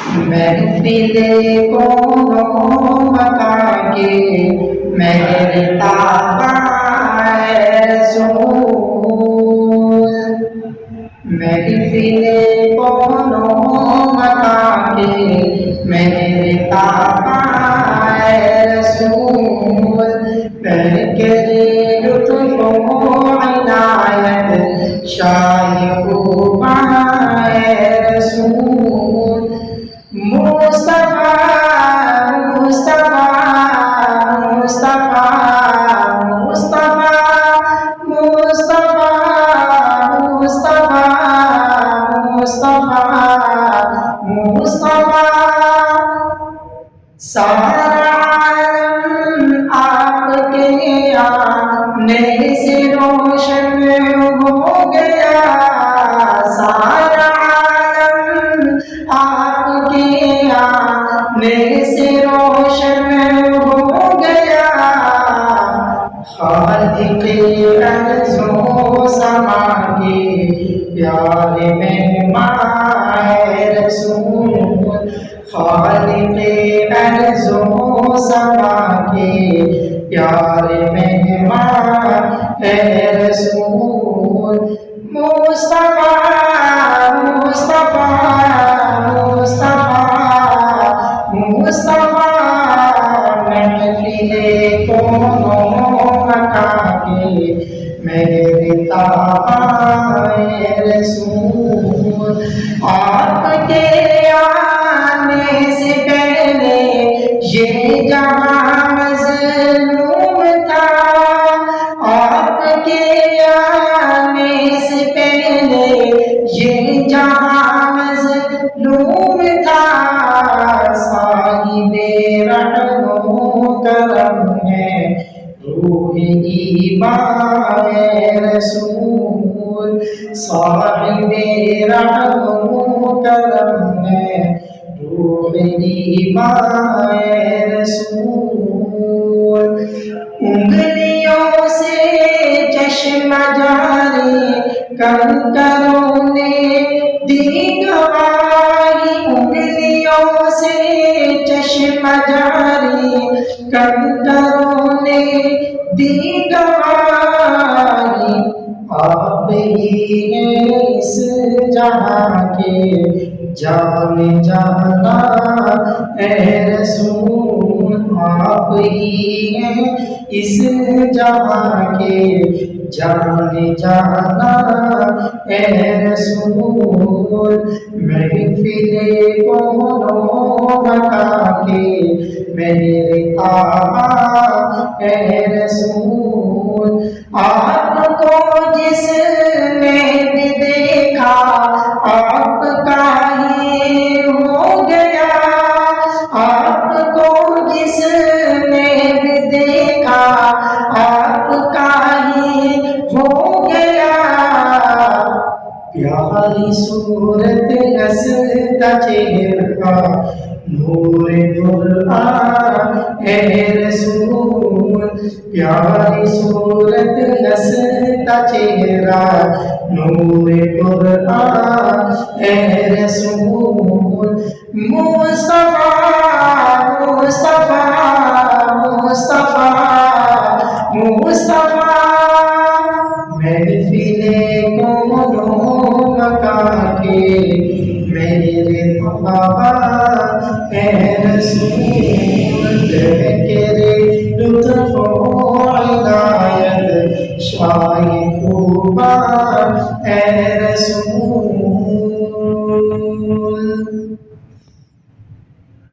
महफिले कोनो बता के मेरे ताबाए रसूल। महफिले कोनो बता के मेरे ताबाए रसूल। पहन के लुत्फ़ो इनायत शाही खूबाए रसूल। मुस्तफा मुस्तफा मुस्तफा मुस्तफा मुस्तफा मुस्तफा मुस्तफा मुस्तफा। सारा आलम आपके आने से रोशन हो गया। सारा आलम आपके आने से रोशन हो गया। खालिक़े अर्ज़ो समा के प्यारे मेहमाए रसूल। खालिक़े अर्ज़ो समा के प्यारे मेहमान है रसूल। मुस्तफा मुस्तफा मुस्तफा मुस्तफा। महफिले कोनो बता के मेरे ताबाए रसूल। आपके आने से पहले ये जहां मज़लूम था। आपके आने से पहले ये जहां मज़लूम था। साहिबे रहमो करम है रूहे ईमाए रसूल। साहिबे रहमो करम है रूहे ईमाए रसूल। उंगलियों से चश्मा जारी कंकरों ने दी गवाही। उंगलियों से चश्मा जारी कंकरों ने दी गवाही। आप ही हैं इस जहां के जाने जाना है रसूल। आप ही हैं इस जहां के जाने जाना है रसूल। महफिले कोनो बता के मेरे ताबा है रसूल। आपको जिसने भी देखा आपका ही हो गया। आपको जिसने भी देखा आपका ही हो गया। प्यारी सूरत हंसता चेहरा नूरे कुरान है रसूल। प्यारी सूरत हंसता चेहरा नूरे कुरान है रसूल। मुस्तफा मुस्तफा मुस्तफा मुस्तफा। महफिले कोनो बता के मेरे ताबा है रसूल। के लुत्फ़ो इनायत शाह